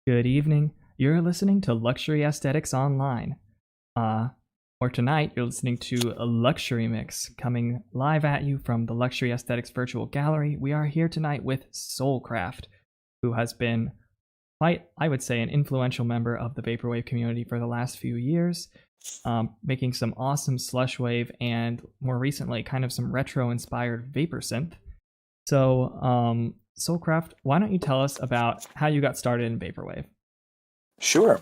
Good evening. You're listening to Luxury Aesthetics Online. Uh, or tonight, you're listening to a luxury mix coming live at you from the Luxury Aesthetics Virtual Gallery. We are here tonight with Soulcraft, who has been quite, I would say, an influential member of the vaporwave community for the last few years, making some awesome slush wave and more recently, kind of some retro-inspired vapor synth. So, Soulcraft, why don't you tell us about how you got started in vaporwave? Sure.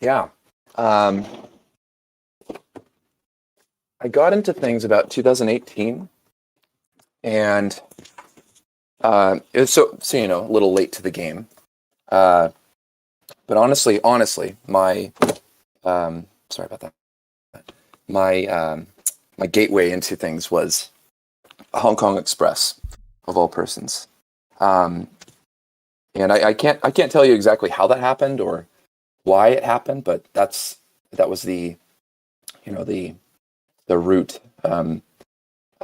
Yeah. Um, I got into things about 2018, and it was a little late to the game. Uh, but honestly, my sorry about that. My gateway into things was Hong Kong Express, of all persons. Um, and I can't tell you exactly how that happened or why it happened, but that was the route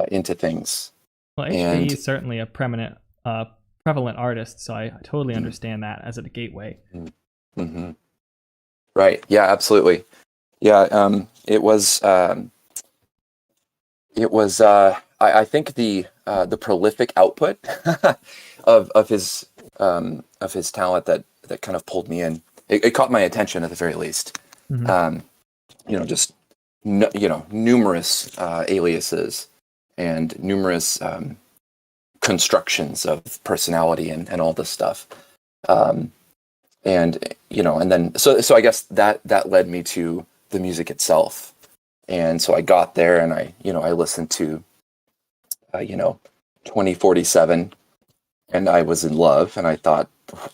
into things. Well, HKE And is certainly a prevalent artist, so I totally understand that as a gateway. mm-hmm. Right, yeah, absolutely, yeah. I think the prolific output of his talent that kind of pulled me in. It caught my attention at the very least. Mm-hmm. Um, just numerous aliases and numerous constructions of personality and all this stuff. Um, and then so I guess that led me to the music itself. And so I got there and I listened to 2047, and I was in love, and I thought,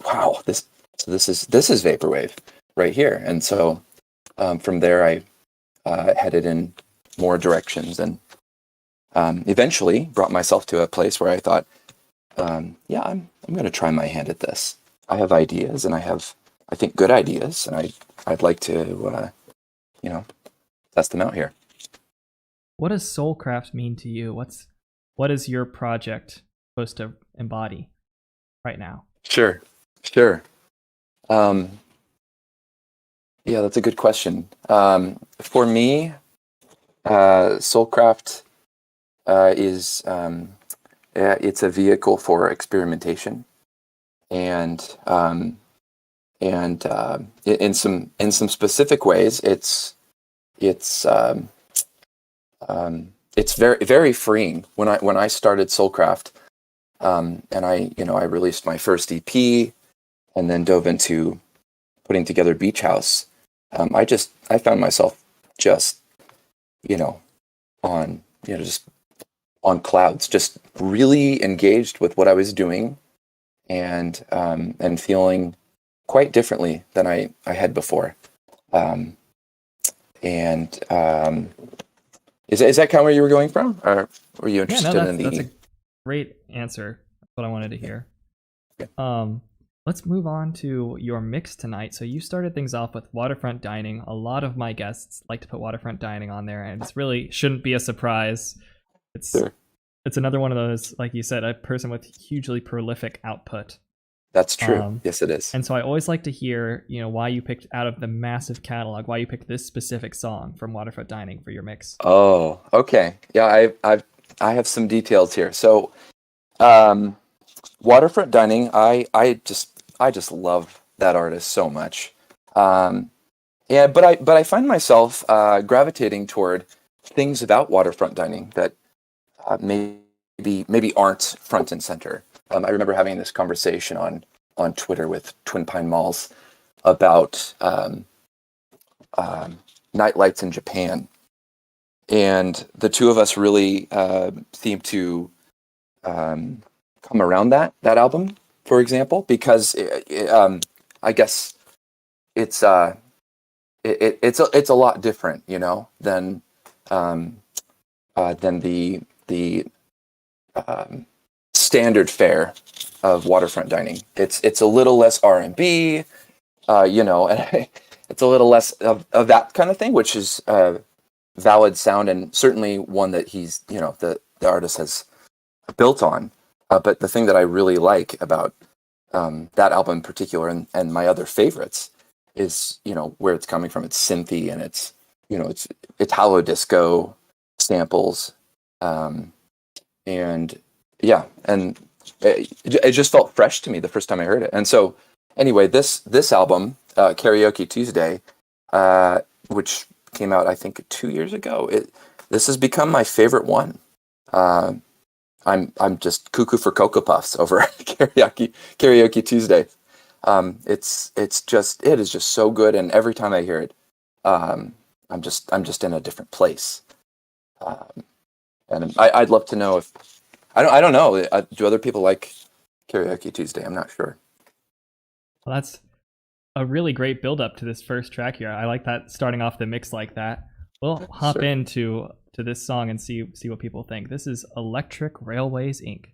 wow, this is vaporwave right here. And so from there I headed in more directions, and eventually brought myself to a place where I thought, yeah, I'm going to try my hand at this. I have ideas, and I think good ideas, and I'd like to test them out here. What does Soulcraft mean to you? What is your project supposed to embody right now? Sure. Um, yeah, that's a good question. For me, Soulcraft is it's a vehicle for experimentation, and in some specific ways, it's it's very very freeing. When I started Soulcraft, and I released my first EP, and then dove into putting together Beach House. I found myself just you know on just on clouds, just really engaged with what I was doing, and feeling quite differently than I had before. Um, and is that kind of where you were going from, or were you Yeah, no, interested that's in that's the? a great answer. That's what I wanted to hear. Yeah. Let's move on to your mix tonight. So you started things off with waterfront dining. A lot of my guests like to put waterfront dining on there, and it's really shouldn't be a surprise. It's Sure. it's another one of those, like you said, a person with hugely prolific output. That's true. Um, Yes, it is. and so I always like to hear, why you picked out of the massive catalog, why you picked this specific song from Waterfront Dining for your mix. Oh, okay. Yeah, I have some details here. So, um, Waterfront Dining, I just love that artist so much. Um, yeah, but I find myself gravitating toward things about waterfront dining that maybe aren't front and center. I remember having this conversation on Twitter with Twin Pine Malls about night lights in Japan, and the two of us really seemed to um, come around that album, for example, because I guess it's it's a lot different, um, than the um, standard fare of waterfront dining. It's a little less R&B, and it's a little less of that kind of thing, which is valid sound, and certainly one that the artist has built on. But the thing that I really like about that album in particular, and my other favorites is, you know, where it's coming from. It's synthy, and it's, you know, it's Italo disco samples, and yeah, and it just felt fresh to me the first time I heard it. And so anyway, this album, Karaoke Tuesday, which came out I think 2 years ago, this has become my favorite one. Uh, I'm just cuckoo for Cocoa Puffs over Karaoke Tuesday. It is just so good, and every time I hear it, I'm just in a different place. Um, and I'd love to know if I don't know. Do other people like Karaoke Tuesday? I'm not sure. Well, that's a really great build up to this first track here. I like that, starting off the mix like that. We'll hop Sure. into this song and see what people think. This is Electric Railways Inc.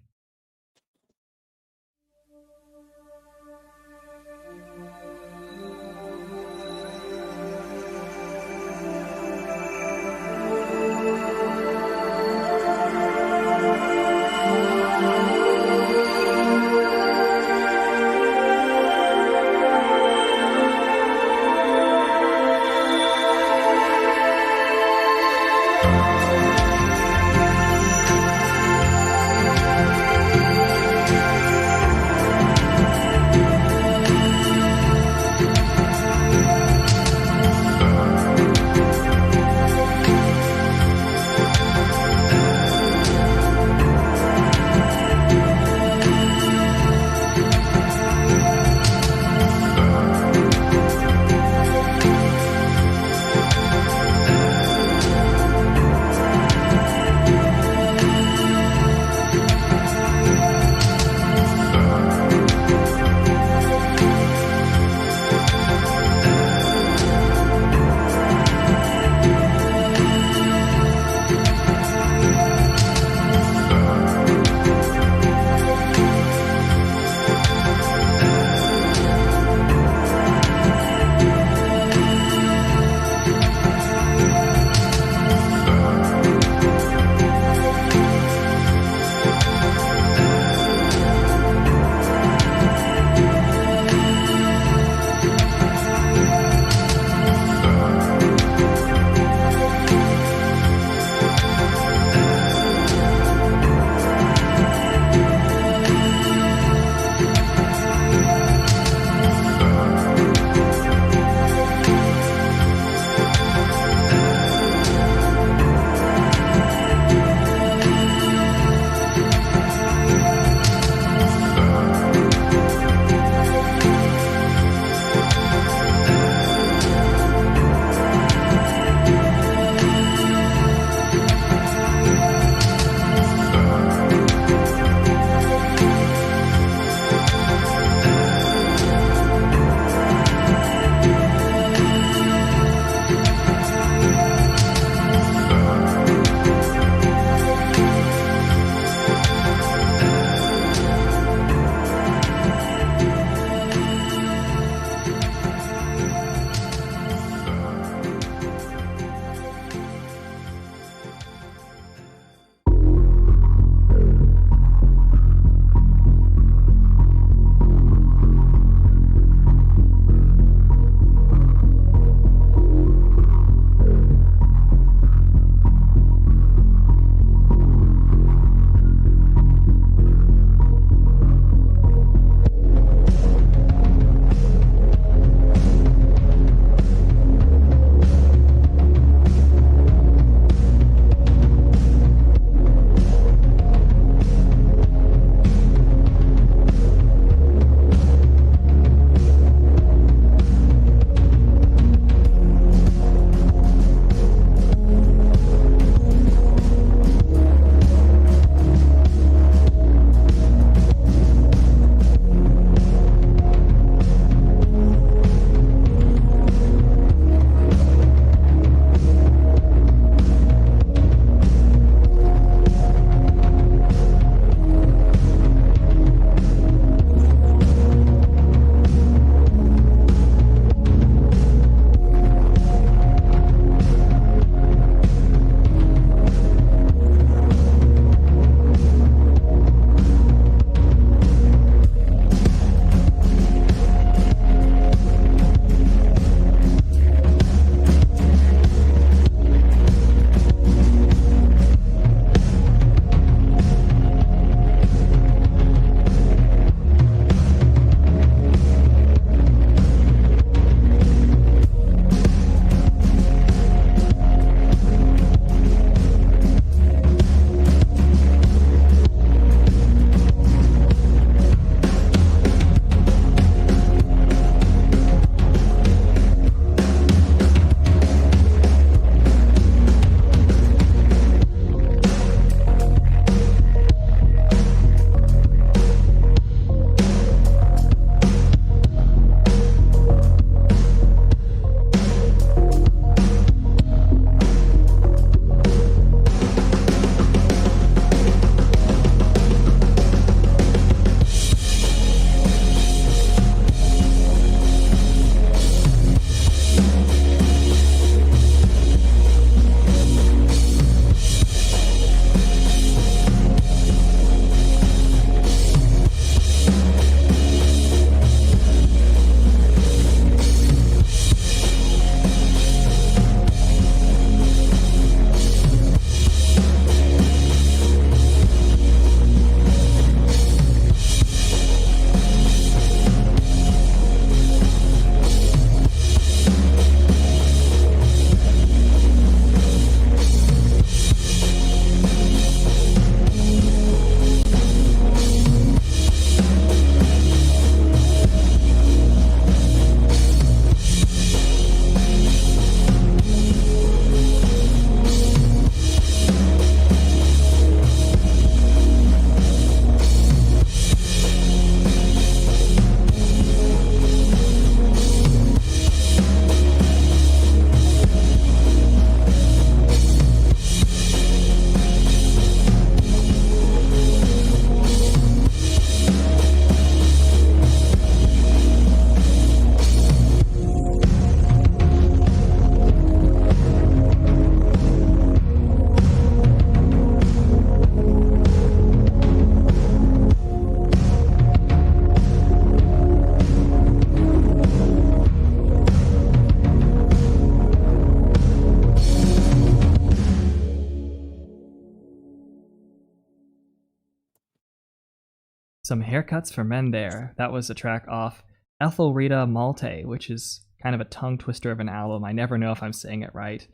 some haircuts for men there. That was a track off Ethelrita Malte, which is kind of a tongue twister of an album. I never know if I'm saying it right,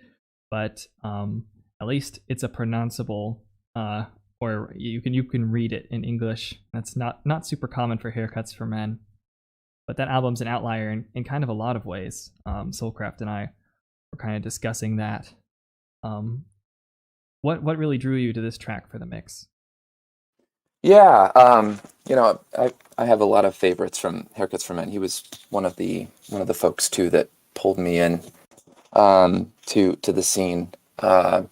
but at least it's a pronounceable, or you can read it in English. That's not super common for haircuts for men. But that album's an outlier in kind of a lot of ways. Soulcraft and I were kind of discussing that. What really drew you to this track for the mix? Yeah, I have a lot of favorites from Haircuts for Men. He was one of the folks too that pulled me in to the scene. But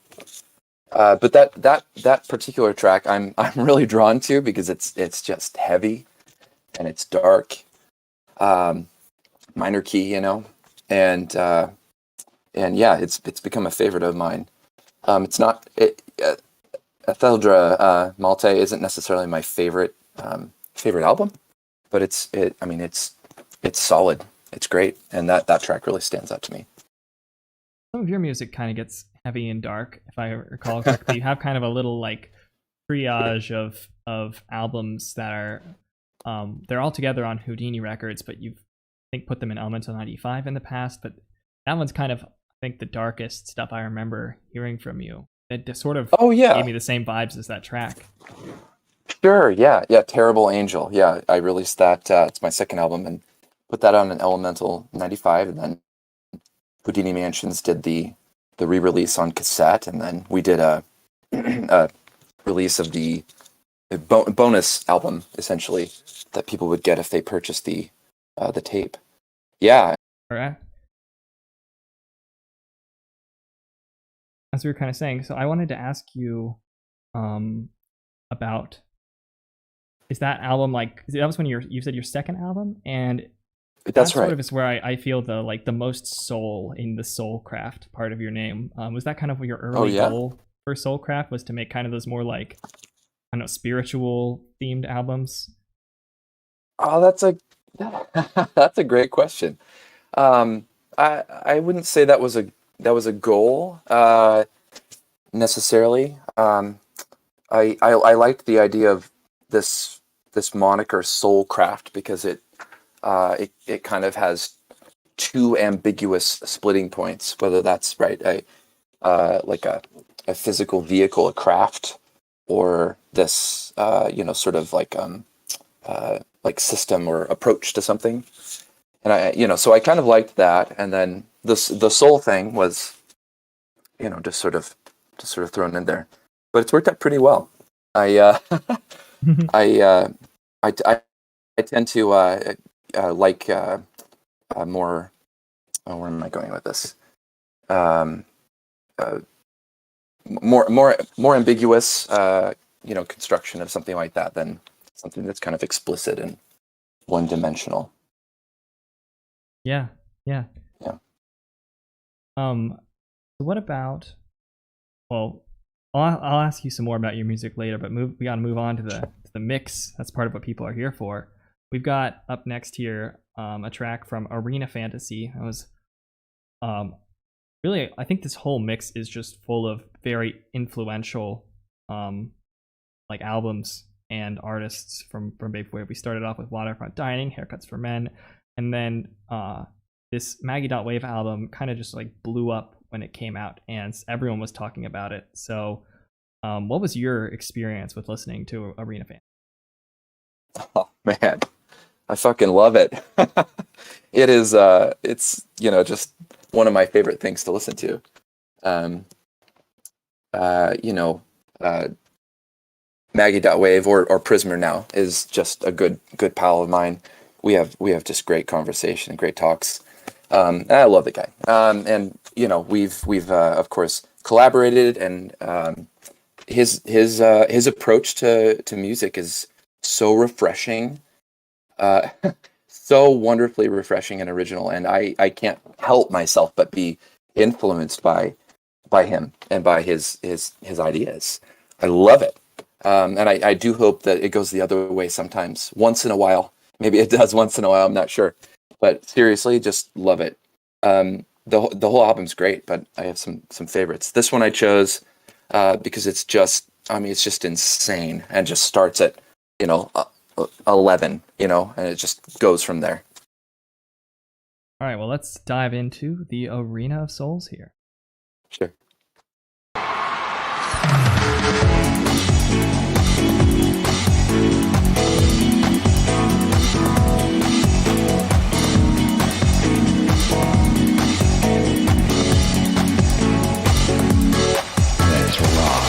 that particular track I'm really drawn to because it's just heavy and it's dark, minor key, and yeah, it's become a favorite of mine. It's not Etheldra Malte isn't necessarily my favorite album, but it's solid. It's great, and that track really stands out to me. Some of your music kind of gets heavy and dark, if I recall correctly. You have kind of a little like triage of albums that are they're all together on Houdini Records, but you've I think put them in Elemental 95 in the past. But that one's kind of I think the darkest stuff I remember hearing from you. It sort of gave me the same vibes as that track. Sure, yeah. Terrible Angel. Yeah, I released that. It's my second album, and put that on an Elemental 95, and then Houdini Mansions did the re-release on cassette, and then we did a release of the bonus album, essentially, that people would get if they purchased the tape. Yeah. All right. As we were kind of saying, so I wanted to ask you about, is that album that was when you said your second album, and that's right. Sort of is where I feel the most soul in the Soulcraft part of your name. Was that kind of your early goal for Soulcraft, was to make kind of those more like, I don't know, spiritual themed albums? Oh, that's a great question. I wouldn't say that was a goal necessarily. I liked the idea of this moniker Soulcraft because it kind of has two ambiguous splitting points, whether that's right like a physical vehicle, a craft, or this sort of like system or approach to something. And so I kind of liked that, and then the soul thing was just sort of thrown in there, but it's worked out pretty well. I tend to like more. Oh, where am I going with this? More ambiguous, construction of something like that than something that's kind of explicit and one-dimensional. Yeah. So what about? Well, I'll ask you some more about your music later, but we gotta move on to the mix. That's part of what people are here for. We've got up next here a track from Arena Fantasy. It was really, I think this whole mix is just full of very influential like albums and artists from vaporwave. We started off with Waterfront Dining, Haircuts for Men, and then this Maggie.wave album kind of just like blew up when it came out, and everyone was talking about it. So what was your experience with listening to Arena Fantasy? Oh man, I fucking love it. It is it's just one of my favorite things to listen to. Maggie.wave or Prisoner now is just a good pal of mine. We have just great conversation and great talks. I love the guy. And we've of course collaborated, and his approach to music is so refreshing, so wonderfully refreshing and original, and I can't help myself but be influenced by him and by his ideas. I love it. And I do hope that it goes the other way sometimes. Once in a while. Maybe it does once in a while, I'm not sure. But seriously, just love it. The whole album's great, but I have some favorites. This one I chose because it's just insane, and just starts at 11, and it just goes from there. All right, well, let's dive into the Arena of Souls here. Sure. Let's rock.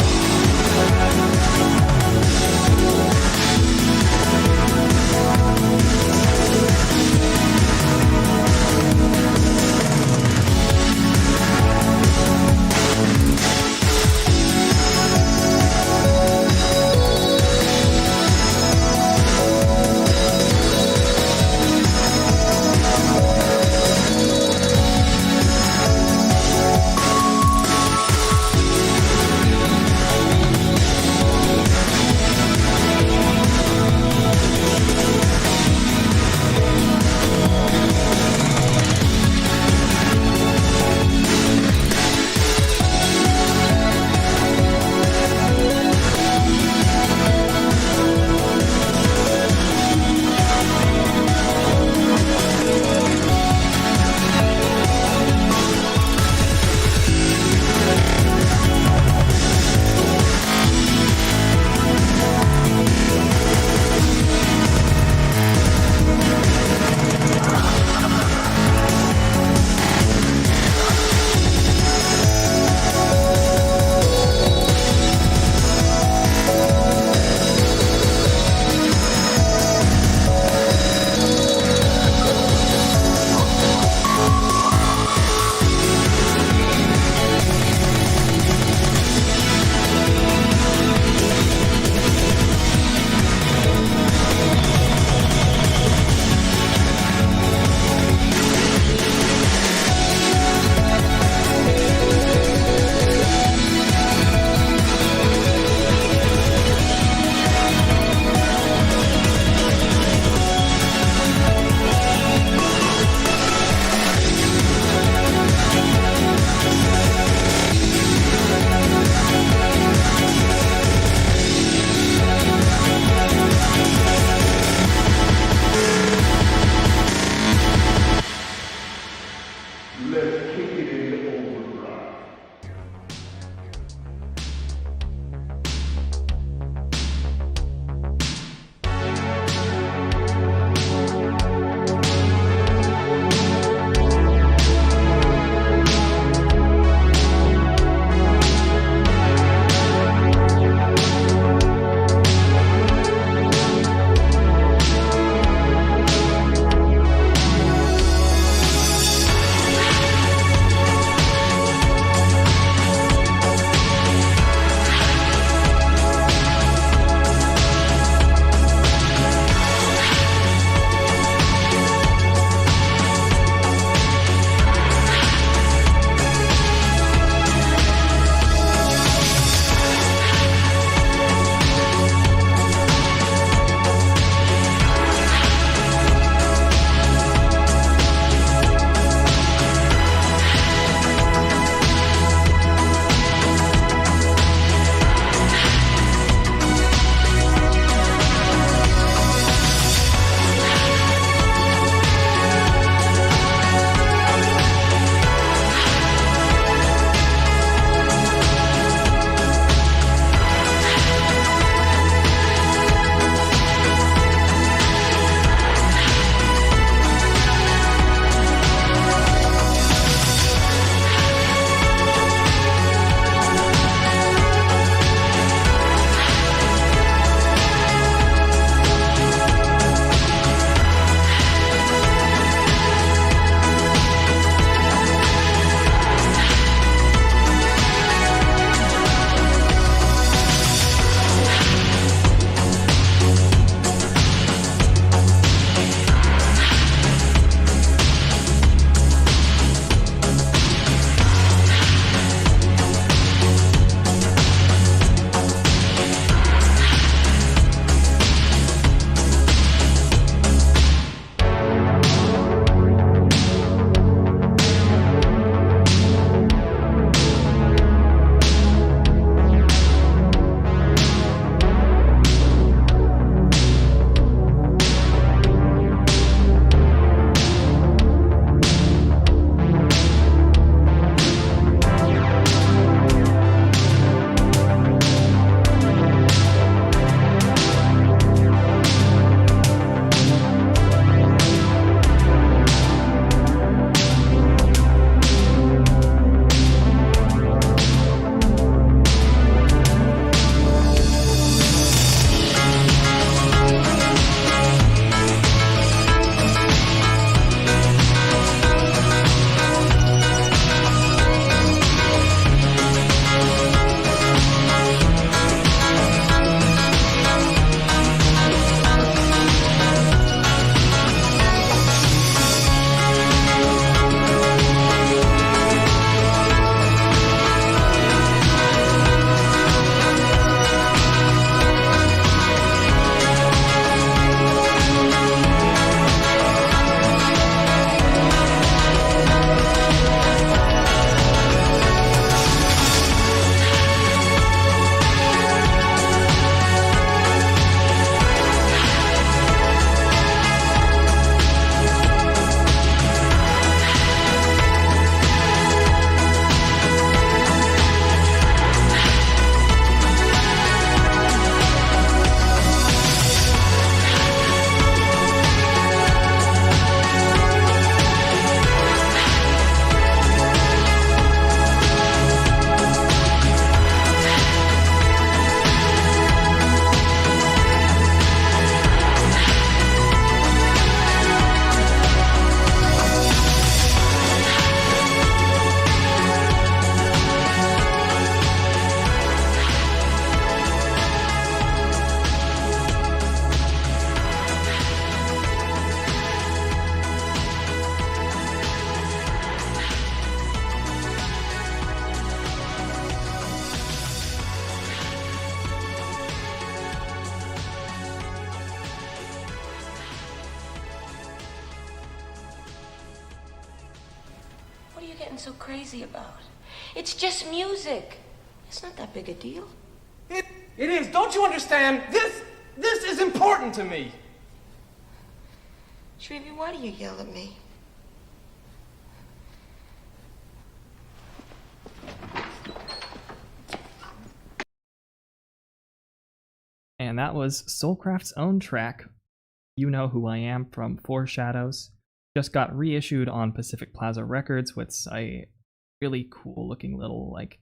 you getting so crazy about? It's just music. It's not that big a deal. It is. Don't you understand? This is important to me. Shrevey, why do you yell at me? And that was Soulcraft's own track, You Know Who I Am, from Foreshadows. Just got reissued on Pacific Plaza Records with a really cool looking little, like,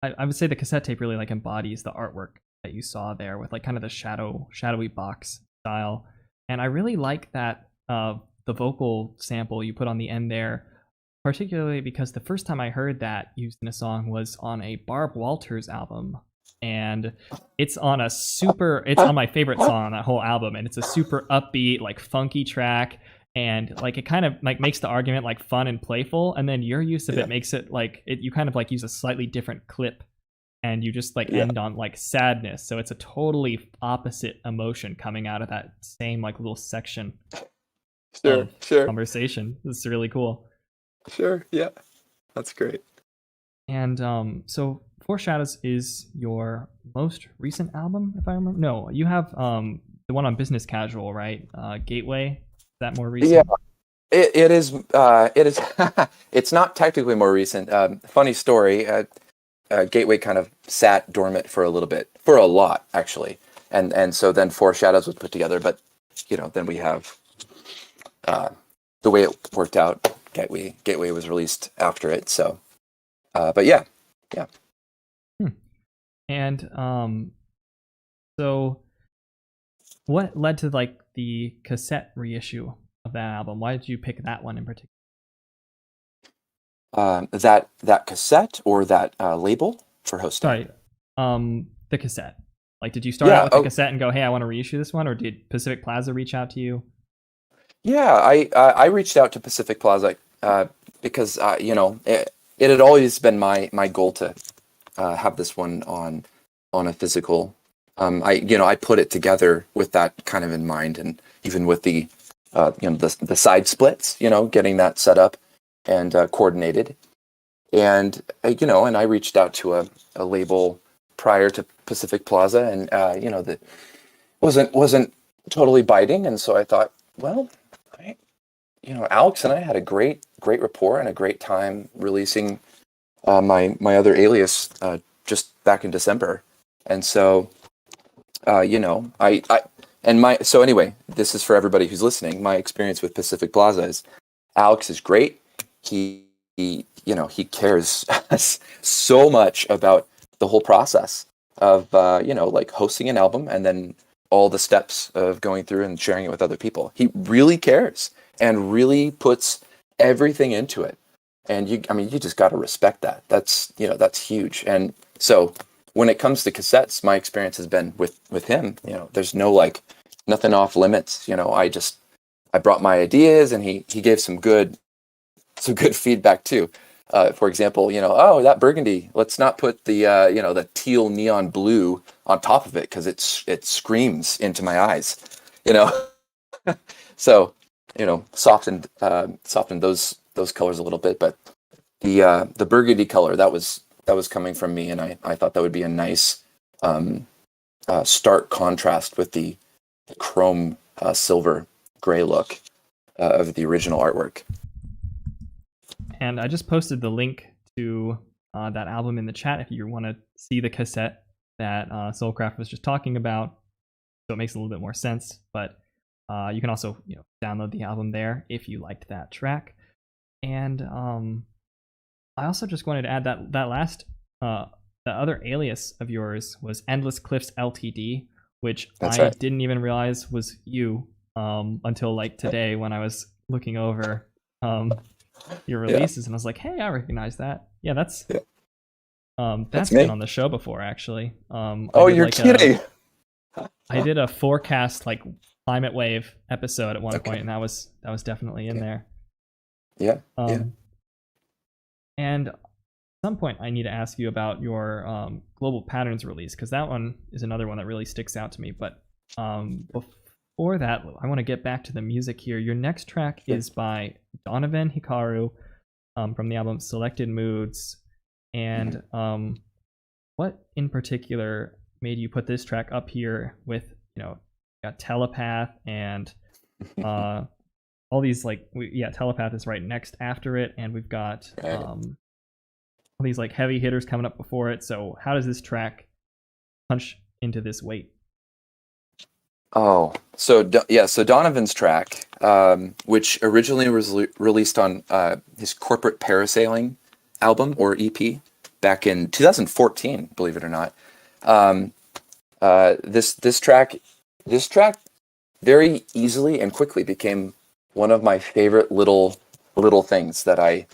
I would say the cassette tape really like embodies the artwork that you saw there with like kind of the shadowy box style. And I really like that the vocal sample you put on the end there, particularly because the first time I heard that used in a song was on a Barb Walters album. And it's on my favorite song on that whole album, and it's a super upbeat, like funky track, and like it kind of like makes the argument like fun and playful, and then your use of it makes it like you kind of like use a slightly different clip, and you just like end on like sadness, so it's a totally opposite emotion coming out of that same like little section of conversation. This is really cool. Sure, yeah, that's great. And so Foreshadows is your most recent album, if I remember. No, you have the one on Business Casual, right? Gateway. Is that more recent? Yeah, it is. It is. It's not technically more recent. Funny story. Gateway kind of sat dormant for a little bit, for a lot actually, and so then Foreshadows was put together. But then we have the way it worked out. Gateway was released after it. So, but yeah. And so what led to like the cassette reissue of that album? Why did you pick that one in particular? That cassette or that label for hosting? Sorry, the cassette. Like, did you start out with the cassette and go, "Hey, I want to reissue this one," or did Pacific Plaza reach out to you? Yeah, I reached out to Pacific Plaza because it had always been my goal to have this one on a physical. I put it together with that kind of in mind, and even with the the side splits, getting that set up and coordinated, and and I reached out to a label prior to Pacific Plaza, and that wasn't totally biting, and so I thought, well, Alex and I had a great rapport and a great time releasing my other alias just back in December, and so so anyway, this is for everybody who's listening. My experience with Pacific Plaza is Alex is great. He cares so much about the whole process of like hosting an album and then all the steps of going through and sharing it with other people. He really cares and really puts everything into it. And you just got to respect that. That's huge. And so when it comes to cassettes, my experience has been with him, there's nothing off limits. I brought my ideas and he gave some good feedback too. For example, that burgundy, let's not put the the teal neon blue on top of it because it screams into my eyes, so softened those colors a little bit, but the burgundy color that was coming from me, and I thought that would be a nice stark contrast with the chrome silver gray look of the original artwork. And I just posted the link to that album in the chat if you want to see the cassette that Soulcraft was just talking about, so it makes a little bit more sense. But you can also download the album there if you liked that track. And I also just wanted to add that last the other alias of yours was Endless Cliffs Ltd, which I didn't even realize was you until like today when I was looking over your releases, and I was like, hey, I recognize that. Yeah, that's been on the show before, actually. You're kidding. I did a forecast like climate wave episode at one point, and that was definitely in there. Yeah. And at some point, I need to ask you about your Global Patterns release, because that one is another one that really sticks out to me. But before that, I want to get back to the music here. Your next track is by Donovan Hikaru, from the album Selected Moods. And what in particular made you put this track up here with, got Telepath and all these Telepath is right next after it, and we've got all these like heavy hitters coming up before it. So how does this track punch into this weight? Oh, so Donovan's track, which originally was released on his Corporate Parasailing album or EP back in 2014, believe it or not. This track very easily and quickly became one of my favorite little things that I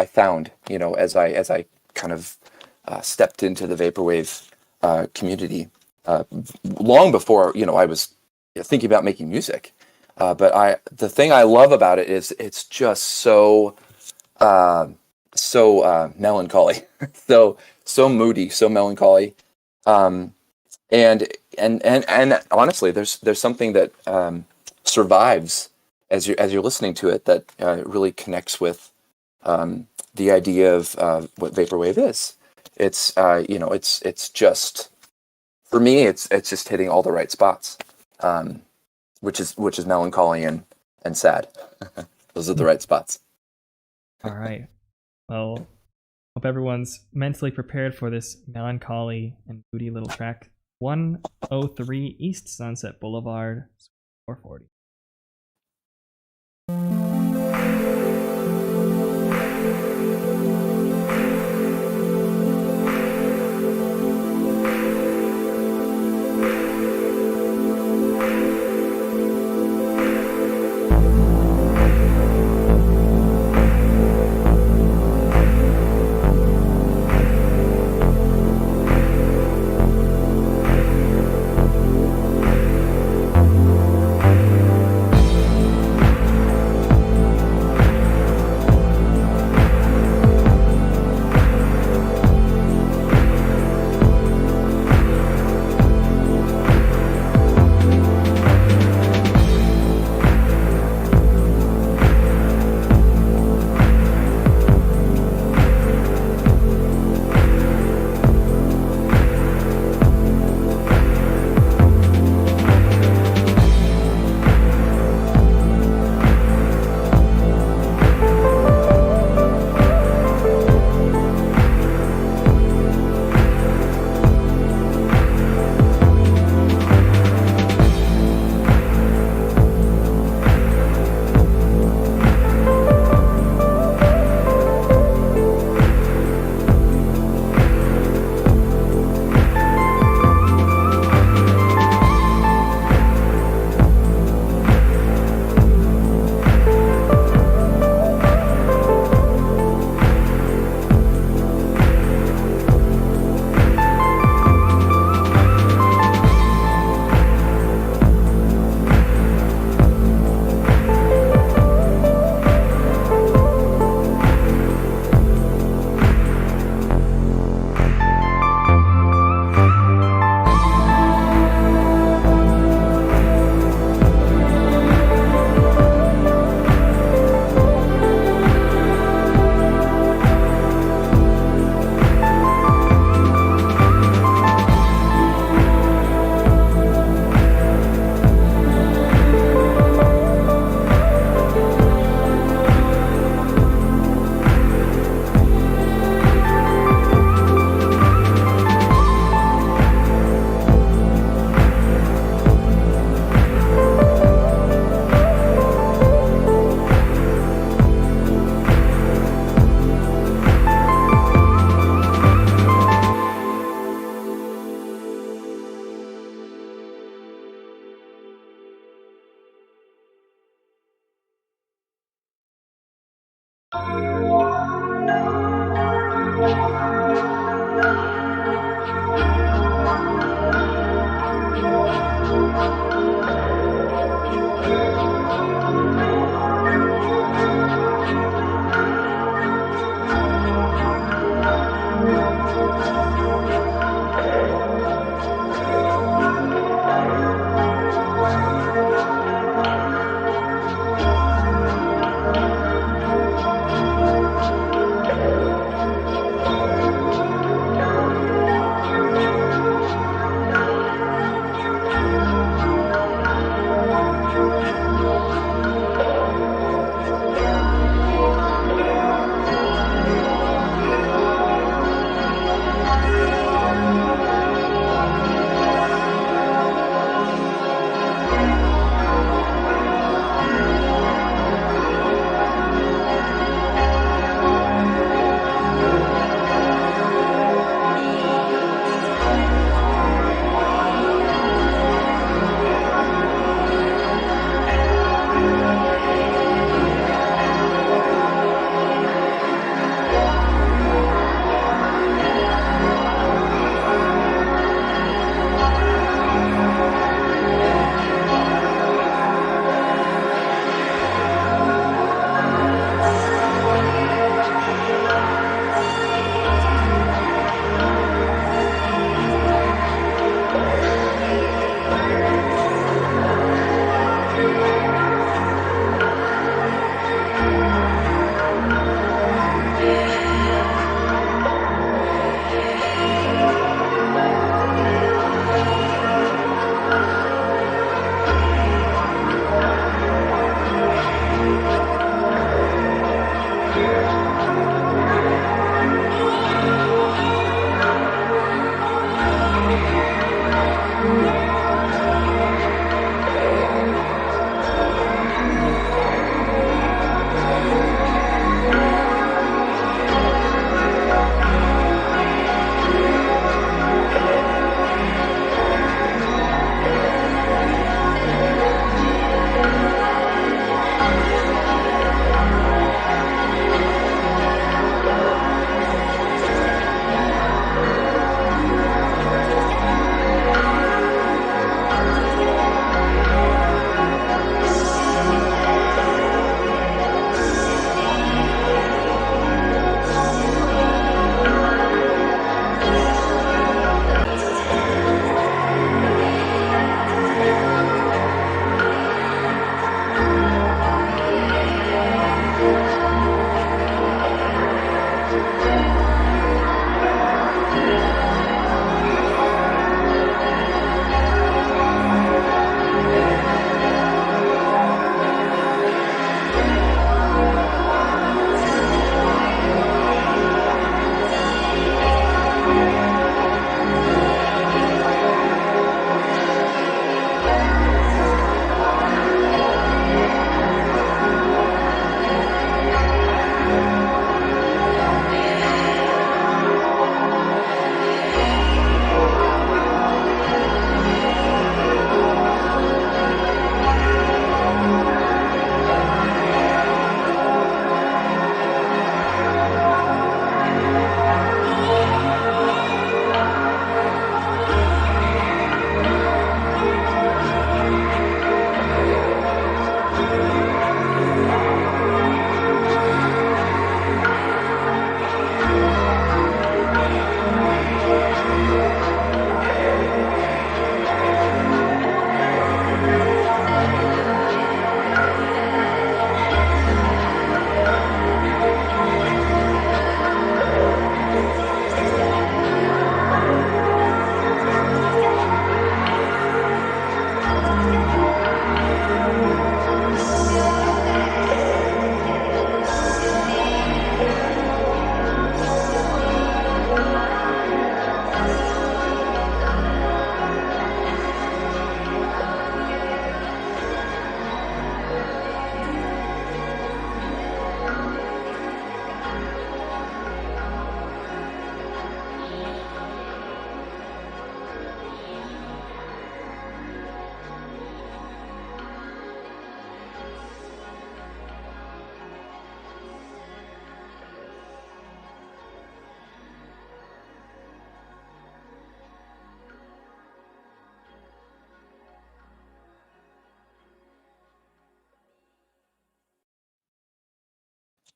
found, as I kind of stepped into the vaporwave community. Long before I was thinking about making music, but the thing I love about it is it's just so melancholy, so moody, so melancholy, and honestly, there's something that survives as you're listening to it that really connects with the idea of what vaporwave is. It's just. For me, it's just hitting all the right spots, which is melancholy and sad. Those are the right spots. All right. Well, hope everyone's mentally prepared for this melancholy and moody little track. 103 East Sunset Boulevard, 440.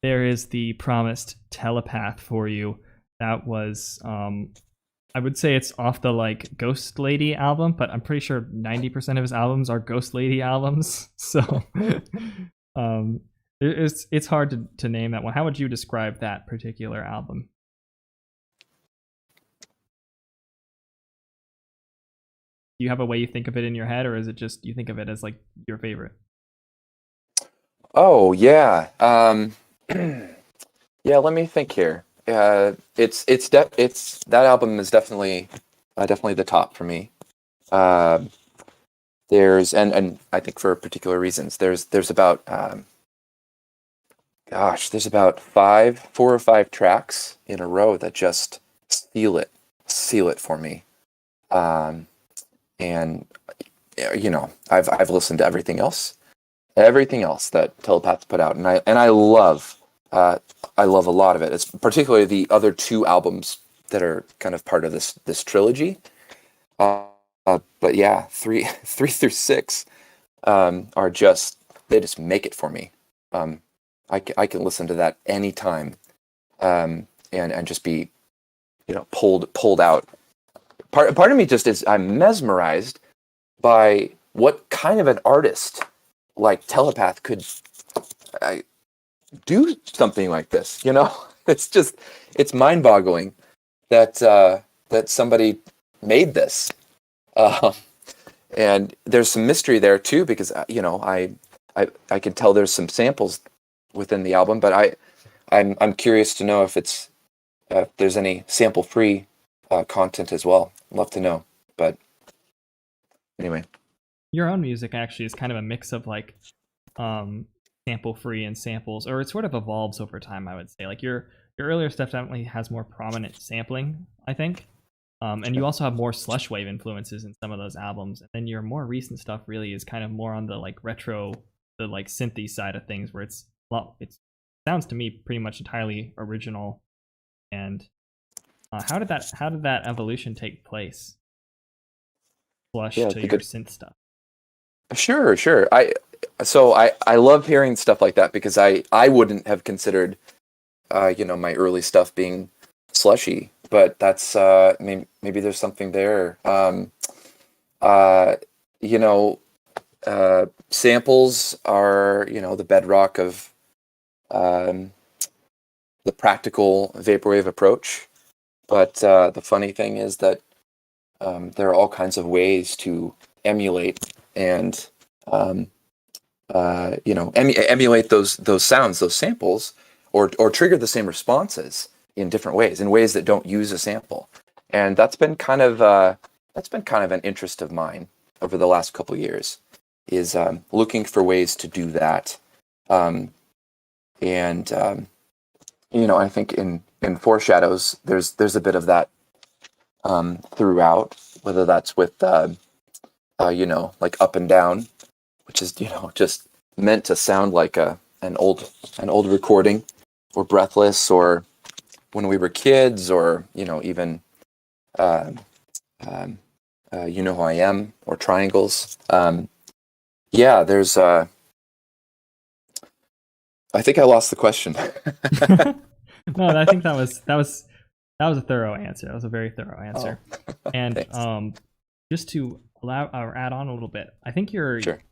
there is the promised telepath for you. That was I would say it's off the like Ghost Lady album, but I'm pretty sure 90% of his albums are Ghost Lady albums. So um it's hard to name that one. How would you describe that particular album? Do you have a way you think of it in your head, or is it just you think of it as like your favorite? Oh yeah. Yeah, let me think here. It's that album is definitely the top for me. Uh, and I think for particular reasons. There's about there's about four or five tracks in a row that just seal it for me. Um, and I've listened to everything else that Telepath put out, and I love a lot of it. It's particularly the other two albums that are kind of part of this trilogy. But yeah, three through six are just they just make it for me. I can listen to that anytime, and just be pulled out. Part of me just is I'm mesmerized by what kind of an artist like Telepath could do something like this. It's mind-boggling that somebody made this. Uh, and there's some mystery there too, because I can tell there's some samples within the album, but I'm curious to know if there's any sample-free content as well. I'd love to know. But anyway, Your own music actually is kind of a mix of like sample free and samples, or it sort of evolves over time, I would say. Like your earlier stuff definitely has more prominent sampling, I think. And you also have more slush wave influences in some of those albums. And then your more recent stuff really is kind of more on the like retro, the like synthy side of things, where it sounds to me pretty much entirely original. And how did that evolution take place? Slush to your synth stuff. Sure. I love hearing stuff like that, because I wouldn't have considered my early stuff being slushy, but that's maybe there's something there. Samples are the bedrock of the practical vaporwave approach, but the funny thing is that there are all kinds of ways to emulate and emulate those sounds, those samples, or trigger the same responses in different ways, in ways that don't use a sample. And that's been kind of an interest of mine over the last couple of years, is looking for ways to do that. I think in Foreshadows there's a bit of that throughout, whether that's with like Up and Down, which is just meant to sound like an old recording, or Breathless, or When We Were Kids, or even You Know Who I Am, or Triangles. There's I think I lost the question. No, I think that was a thorough answer. That was a very thorough answer. Oh, and just to allow or add on a little bit, I think Sure.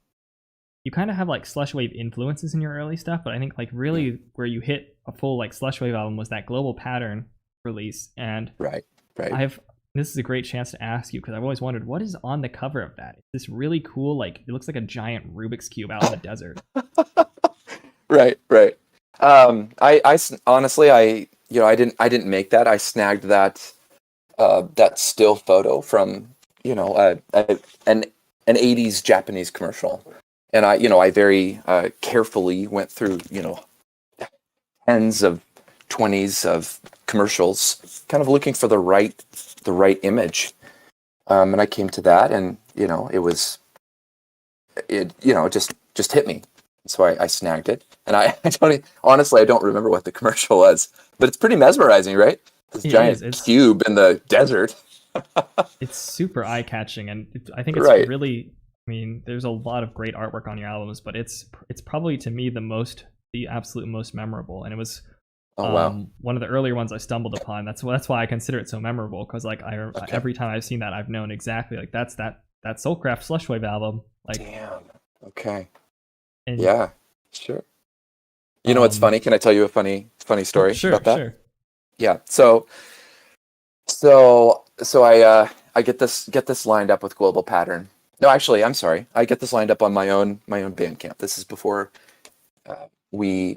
you kind of have like slush wave influences in your early stuff, but I think like really where you hit a full like slush wave album was that Global Pattern release. And Right. this is a great chance to ask you, because I've always wondered what is on the cover of that. It's this really cool, like it looks like a giant Rubik's Cube out in the desert. Right. I honestly, I didn't make that. I snagged that still photo from an 80s Japanese commercial, and I very carefully went through tens of 20s of commercials, kind of looking for the right image, and I came to that, and it just hit me. So I snagged it, and I don't remember what the commercial was, but it's pretty mesmerizing, right? This giant cube in the desert. It's super eye-catching, and I think it's Right. really. I mean, there's a lot of great artwork on your albums, but it's probably to me the the absolute most memorable, and it was Oh wow. one of the earlier ones I stumbled upon. That's why I consider it so memorable, because like every time I've seen that, I've known exactly like that's that Soulcraft Slushwave album. Like, Damn. Okay. and Yeah. Sure. You know what's funny? Can I tell you a funny story sure, about that? sure. Yeah. So I get this lined up with Global Pattern. No, actually, I'm sorry. I get this lined up on my own Bandcamp. This is before we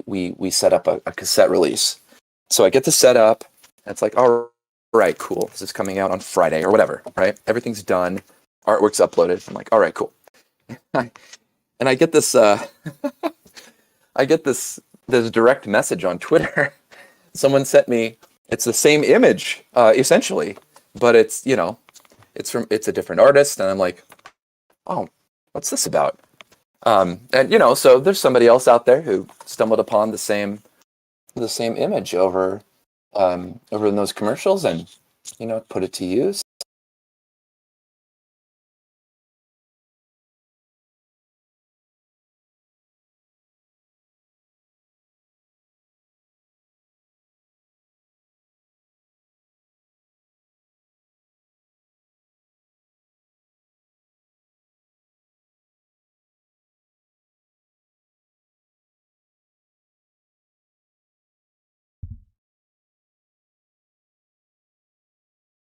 set up a cassette release. So I get this set up. And it's like, all right, cool. This is coming out on Friday or whatever, right? Everything's done. Artwork's uploaded. I'm like, all right, cool. And I get this I get this direct message on Twitter. Someone sent me. It's the same image, essentially, but it's it's a different artist, and I'm like, oh, what's this about? And so there's somebody else out there who stumbled upon the same image over in those commercials, and put it to use.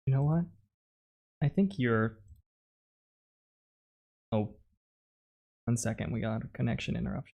You know what? I think you're. Oh, 1 second. We got a connection interruption.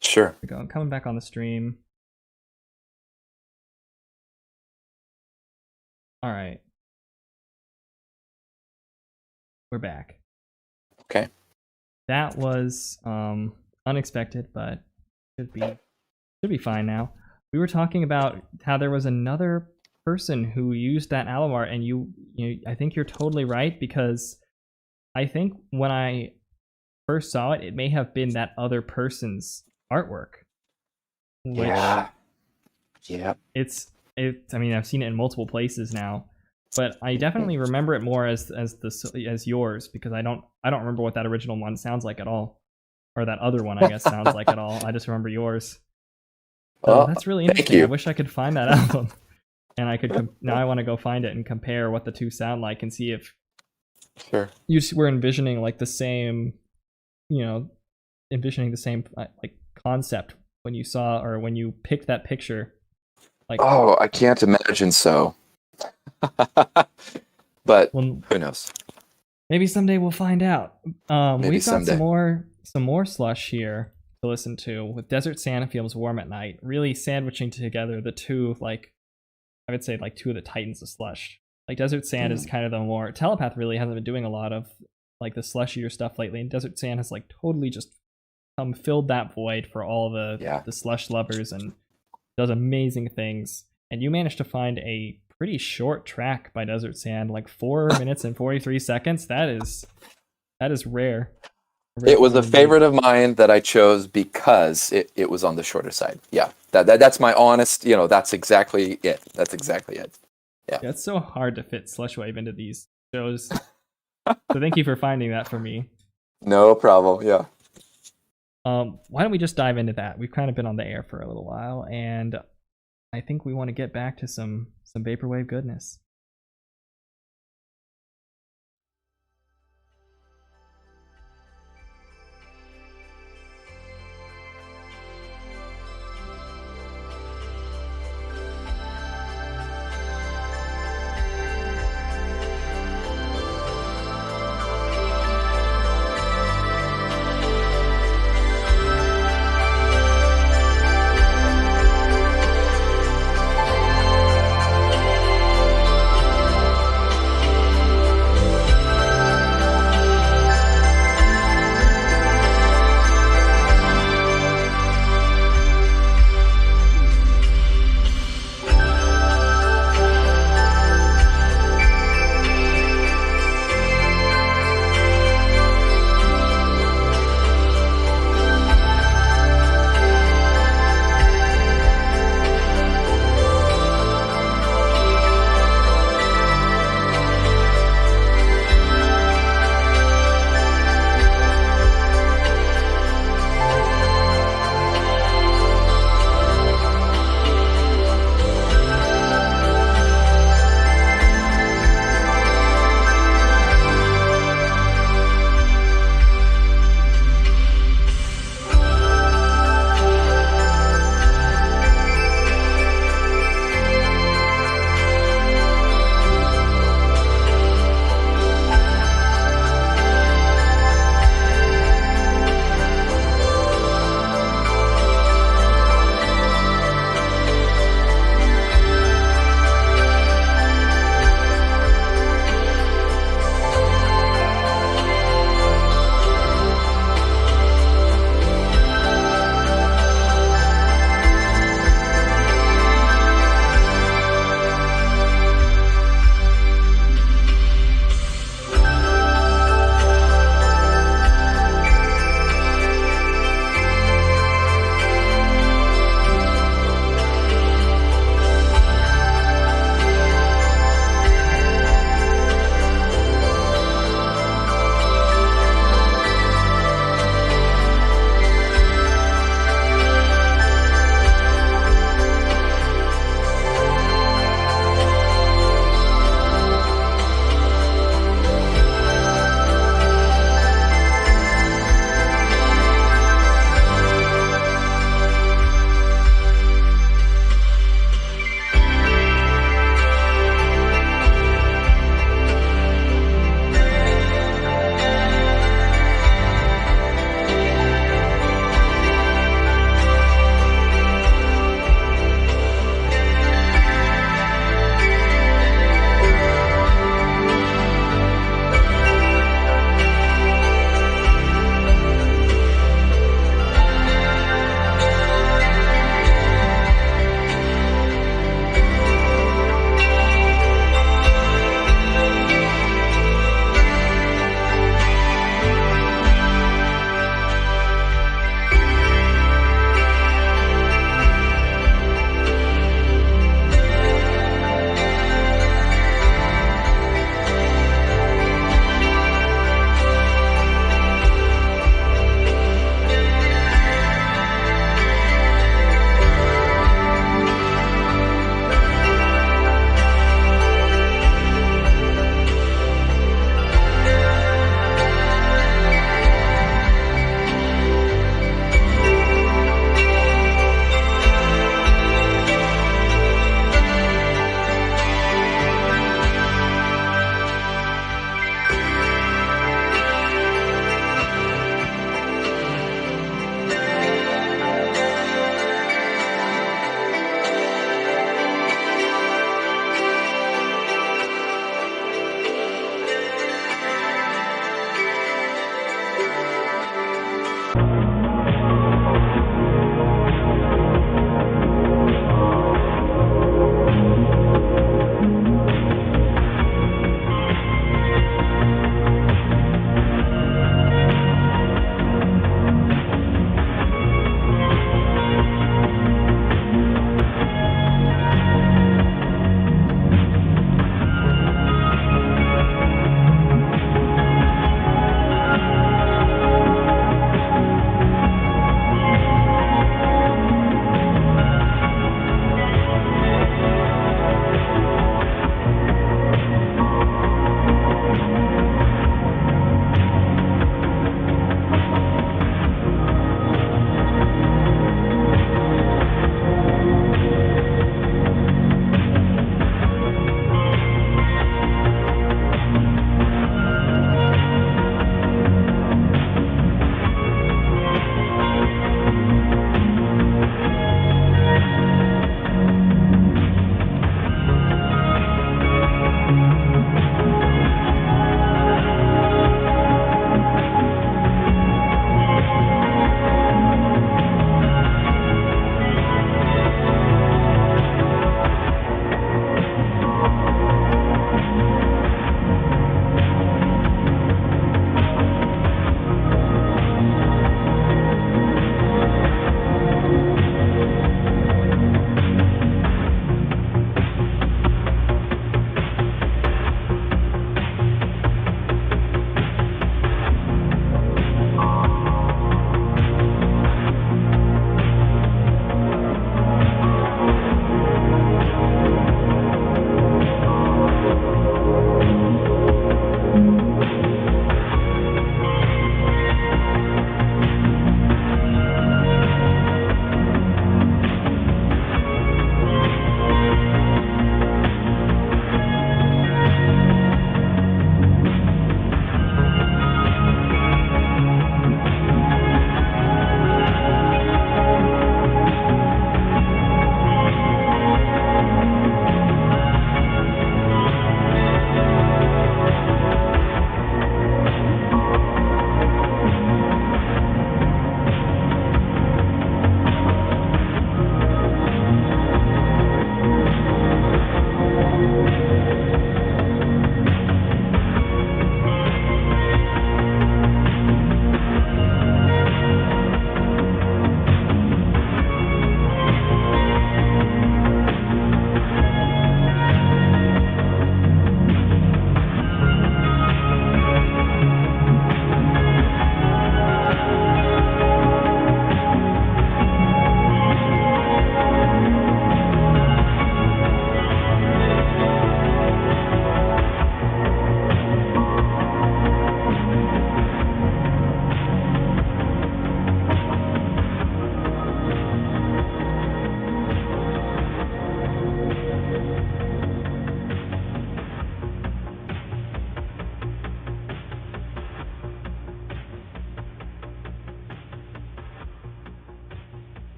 Sure. Here we go. I'm coming back on the stream. All right. We're back. Okay. That was unexpected, but should be fine now. We were talking about how there was another person who used that album art, and I think you're totally right, because I think when I first saw it, it may have been that other person's artwork. Which Yeah. I mean, I've seen it in multiple places now, but I definitely remember it more as yours, because I don't remember what that original one sounds like at all, or that other one I guess sounds like at all. I just remember yours. So that's really interesting. I wish I could find that album, and I could now I want to go find it and compare what the two sound like and see if you were envisioning like the same, envisioning the same like concept when you saw or when you picked that picture. Like, oh, I can't imagine so. But who knows? Maybe someday we'll find out. We've got someday. some more slush here to listen to, with Desert Sand Feels Warm at Night, really sandwiching together the two, like, I would say like two of the titans of slush. Like Desert Sand is kind of the more, Telepath really hasn't been doing a lot of like the slushier stuff lately, and Desert Sand has like totally just filled that void for all the slush lovers and does amazing things. And you managed to find a pretty short track by Desert Sand, like 4 minutes and 43 seconds. That is rare. It was a favorite of mine that I chose because it was on the shorter side. Yeah, that's my honest. That's exactly it. Yeah, it's so hard to fit Slushwave into these shows. So thank you for finding that for me. No problem. Yeah. Why don't we just dive into that? We've kind of been on the air for a little while, and I think we want to get back to some vaporwave goodness.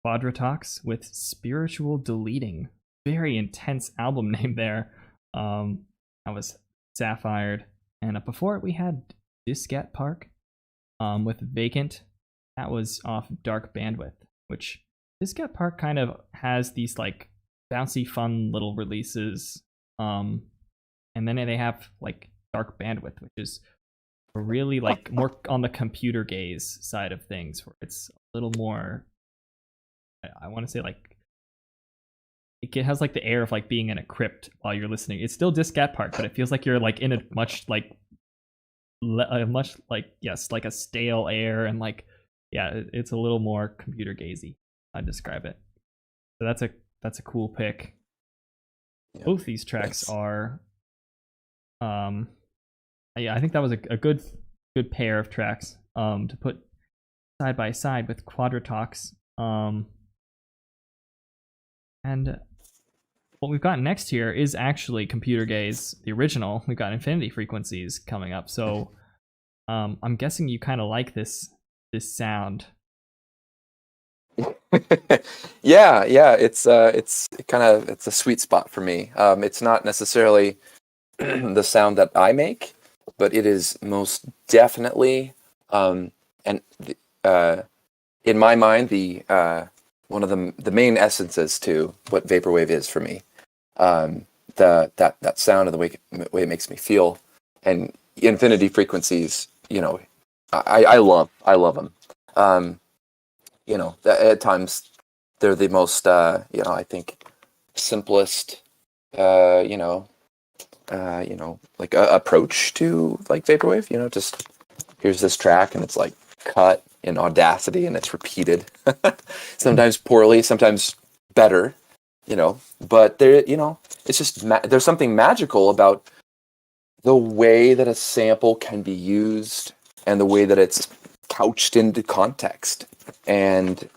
Quadratox with Spiritual Deleting. Very intense album name there. That was Sapphired. And before it, we had Diskette Park with Vacant. That was off Dark Bandwidth, which Diskette Park kind of has these like bouncy, fun little releases. And then they have like Dark Bandwidth, which is really like more on the computer gaze side of things, where it's a little more, I want to say like it has like the air of like being in a crypt while you're listening. It's still Diskette Park, but it feels like you're like in a much like yes, like a stale air, and like it's a little more computer gazy. I'd describe it. So that's a cool pick. Yeah, both these tracks are I think that was a good pair of tracks to put side by side with Quadratox. And what we've got next here is actually Computer Gaze, the original. We've got Infinity Frequencies coming up. So I'm guessing you kind of like this sound. yeah, it's a sweet spot for me. It's not necessarily the sound that I make, but it is most definitely in my mind one of the main essences to what vaporwave is for me. That sound and the way it makes me feel, and Infinity Frequencies, I love them. At times they're the most I think simplest like approach to like vaporwave. Just here's this track and it's like cut in Audacity and it's repeated, sometimes poorly, sometimes better, but there, it's just there's something magical about the way that a sample can be used and the way that it's couched into context, and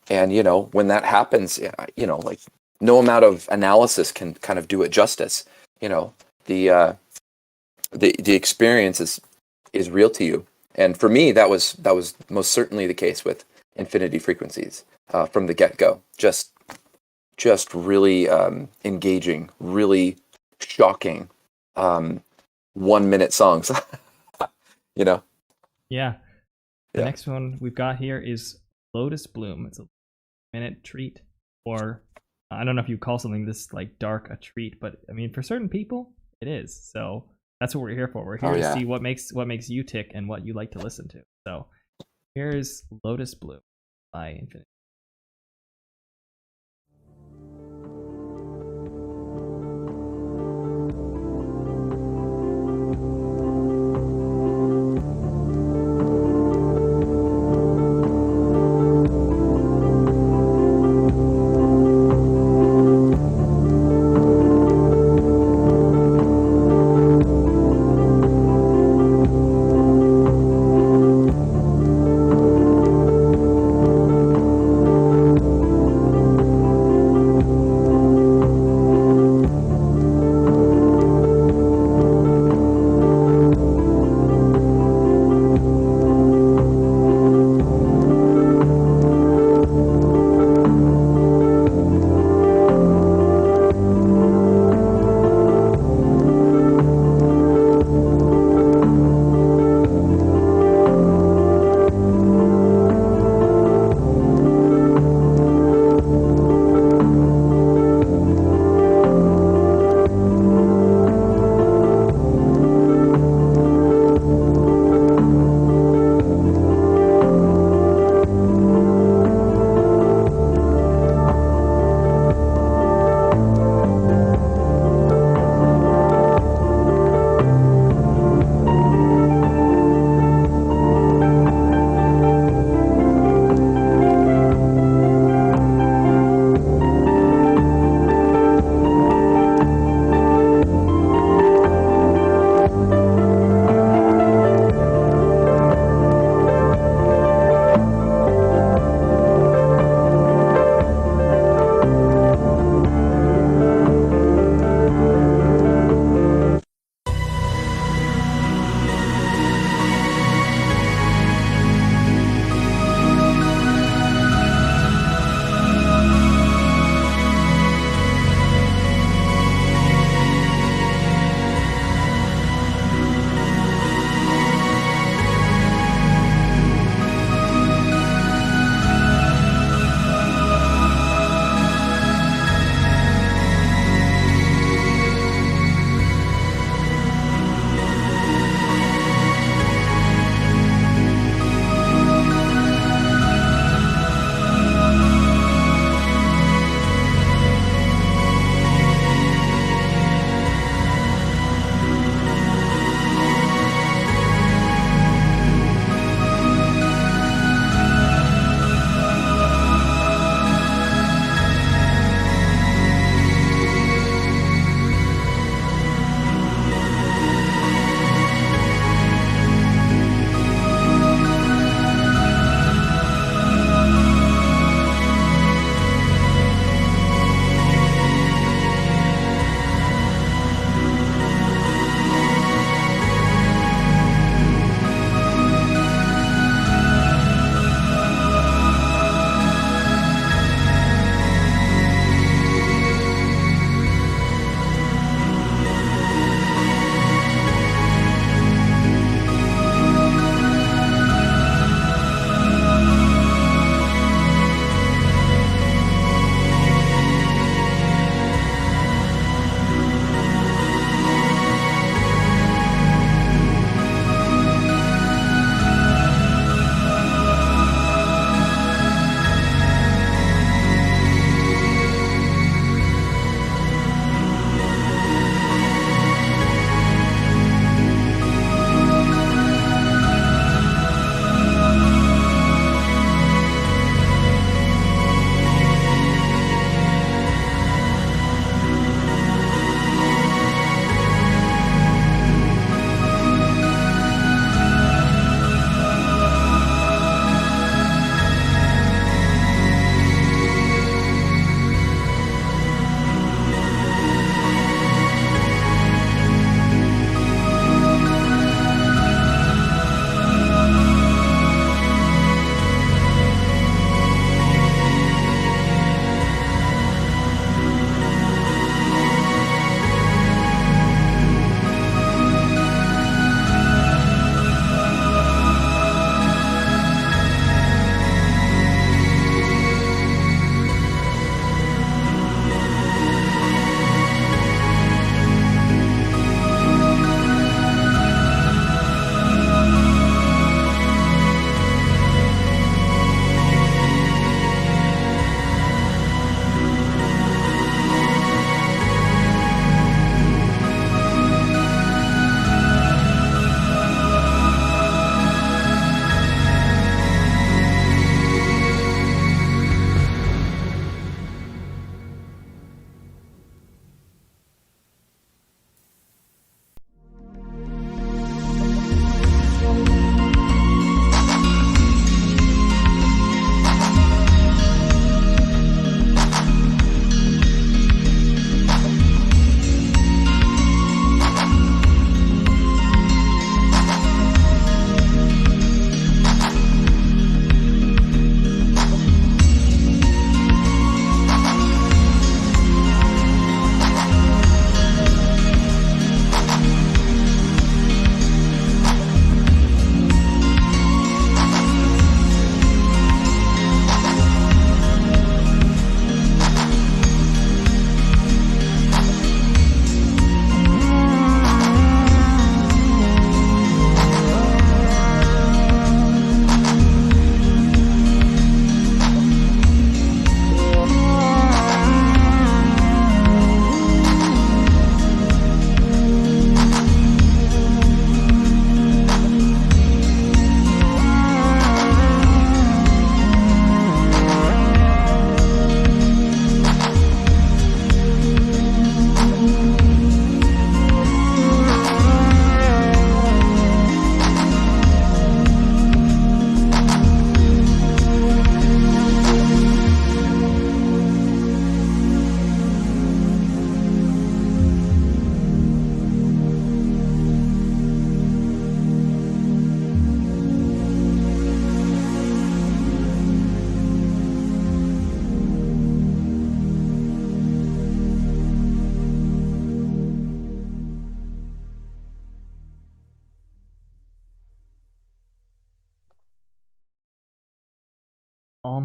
when that happens, like no amount of analysis can kind of do it justice. The experience is real to you. And for me, that was most certainly the case with Infinity Frequencies from the get-go. Just really engaging, really shocking 1 minute songs. Yeah. The next one we've got here is Lotus Bloom. It's a minute treat, or I don't know if you call something this like dark a treat, but I mean for certain people it is. So that's what we're here for. We're here to see what makes you tick and what you like to listen to. So here's Lotus Bloom by Infinity.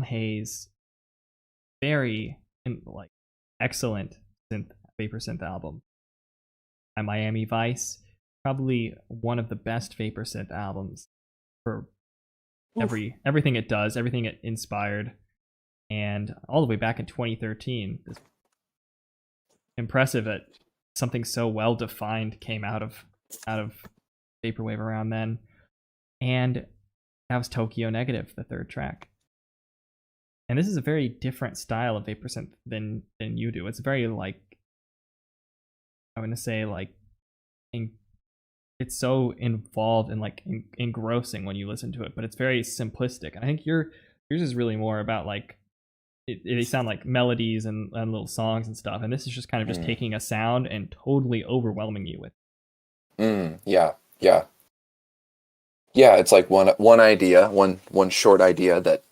Tom Hayes, very like excellent vapor synth album. And Miami Vice, probably one of the best vapor synth albums for everything it does, everything it inspired, and all the way back in 2013. This impressive that something so well defined came out of vaporwave around then. And that was Tokyo Negative, the third track. And this is a very different style of vapor synth than you do. It's very like, I'm gonna say like, it's so involved and like engrossing when you listen to it, but it's very simplistic. And I think yours is really more about like they sound like melodies and little songs and stuff. And this is just kind of just taking a sound and totally overwhelming you with. Yeah. It's like one idea, one short idea that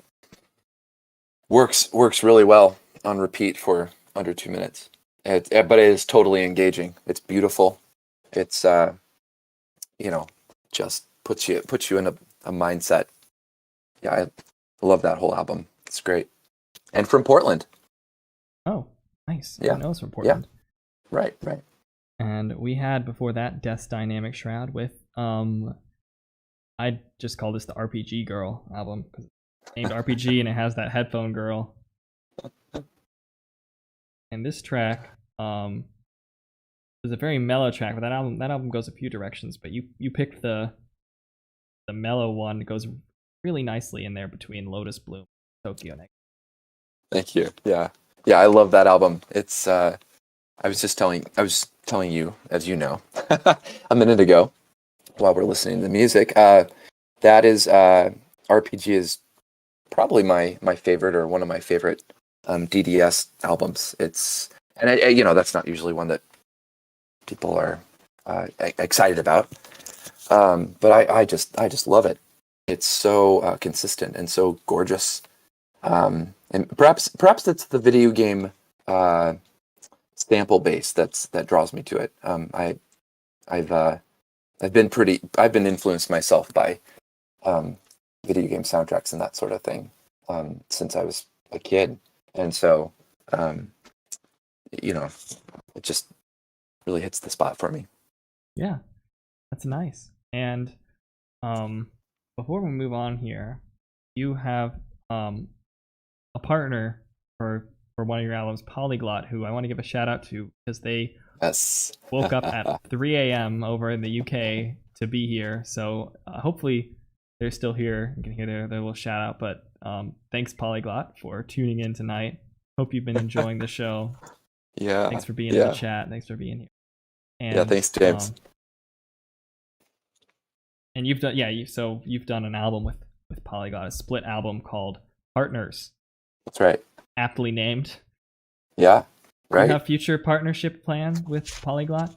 works really well on repeat for under 2 minutes. But it is totally engaging. It's beautiful. It's just puts you in a mindset. Yeah, I love that whole album. It's great. And from Portland. Oh, nice. Yeah. I know it's from Portland. Yeah. Right. And we had before that Death's Dynamic Shroud with I just call this the RPG Girl album because it's named RPG and it has that headphone girl. And this track is a very mellow track, but that album goes a few directions. But you picked the mellow one. It goes really nicely in there between Lotus Bloom and Tokyo Negative. Thank you. Yeah, I love that album. It's I was telling you, as you know, a minute ago, while we're listening to the music, that is RPG is probably my favorite or one of my favorite DDS albums. And that's not usually one that people are excited about, but I just love it. It's so consistent and so gorgeous. And perhaps it's the video game sample base that draws me to it. I've been influenced myself by video game soundtracks and that sort of thing since I was a kid, and so it just really hits the spot for me. Yeah, that's nice. And before we move on here, you have a partner for one of your albums, Polyglot, who I want to give a shout out to because they woke up at 3 a.m. over in the UK to be here. So hopefully they're still here and can hear their little shout out. But thanks, Polyglot, for tuning in tonight. Hope you've been enjoying the show. Yeah. Thanks for being in the chat. Thanks for being here. And, thanks, James. And you've done an album with Polyglot, a split album called Partners. That's right. Aptly named. Yeah, right. Do you have future partnership plans with Polyglot?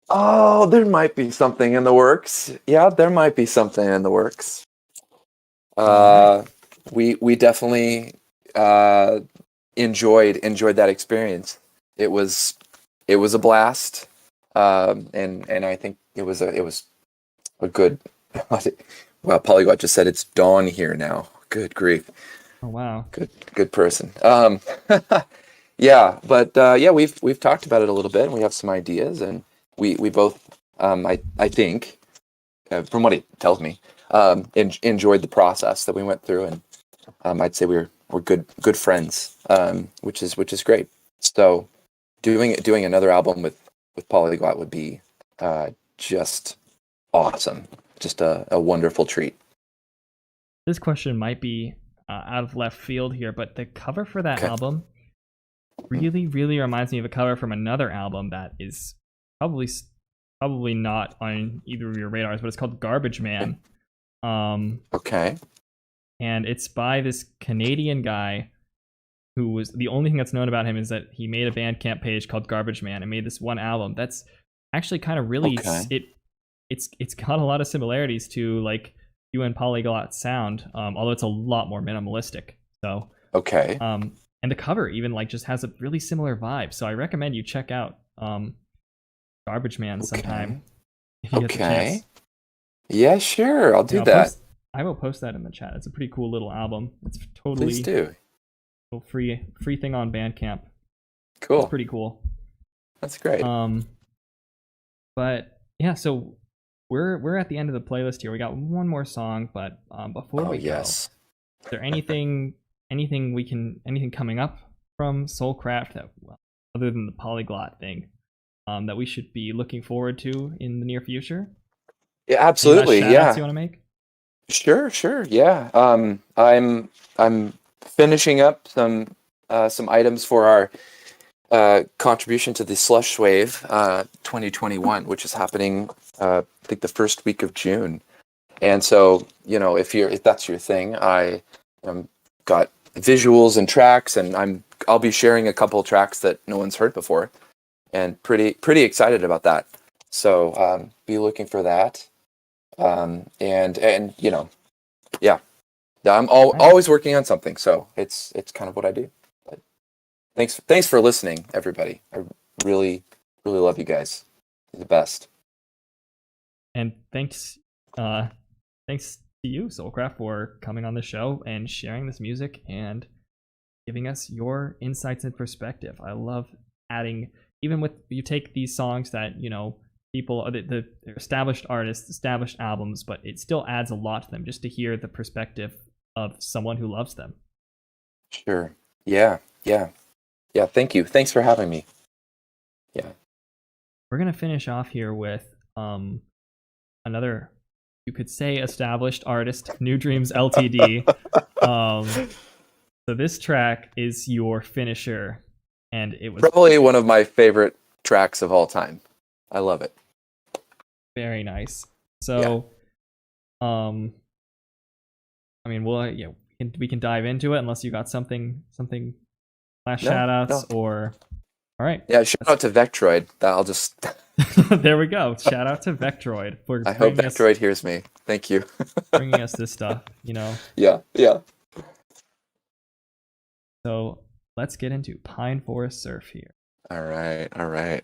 Oh, there might be something in the works. Yeah, there might be something in the works. We definitely enjoyed that experience. It was a blast, and I think it was a good. Well, Polyglot just said it's dawn here now. Good grief. Oh wow. Good person. Yeah, but we've talked about it a little bit, and we have some ideas, and we both I think from what he tells me enjoyed the process that we went through, and I'd say we're good friends, which is great. So doing another album with Polyglot would be just awesome, just a wonderful treat. This question might be out of left field here, but the cover for that album really, really reminds me of a cover from another album that is probably not on either of your radars, but it's called Garbage Man. Okay. And it's by this Canadian guy who was, the only thing that's known about him is that he made a Bandcamp page called Garbage Man and made this one album that's actually kind of really it's got a lot of similarities to like you and Polyglot sound, although it's a lot more minimalistic. So and the cover even like just has a really similar vibe. So I recommend you check out Garbage Man sometime if you get the chance. Yeah, sure, I'll do that. I will post that in the chat. It's a pretty cool little album. It's totally Please do. free thing on Bandcamp. Cool. It's pretty cool. That's great. But yeah, so we're at the end of the playlist here. We got one more song, but before we go, is there anything coming up from Soulcraft that, well, other than the polyglot thing, that we should be looking forward to in the near future? Yeah, absolutely. Any shout-outs you want to make? Sure. Yeah. I'm finishing up some items for our contribution to the Slush Wave 2021, which is happening I think the first week of June. And so, you know, if that's your thing, I got visuals and tracks, and I'll be sharing a couple of tracks that no one's heard before, and pretty excited about that. So be looking for that. And you know, yeah, I'm always working on something, so it's kind of what I do. But thanks for listening, everybody. I really love you guys. You're the best. And thanks to you, Soulcraft, for coming on the show and sharing this music and giving us your insights and perspective. I love adding, even with, you take these songs that, you know, people, the established artists, established albums, but it still adds a lot to them just to hear the perspective of someone who loves them. Sure. Yeah. Thank you. Thanks for having me. Yeah. We're gonna finish off here with another, you could say, established artist, New Dreams Ltd. So this track is your finisher, and it was probably one of my favorite tracks of all time. I love it. Very nice. So, yeah. I mean, we can dive into it unless you got something last shout outs or. All right. Yeah, shout out to Vectroid. I'll just. There we go. Shout out to Vectroid. I hope Vectroid hears me. Thank you. Bringing us this stuff, you know. Yeah. So let's get into Pine Forest Surf here. All right.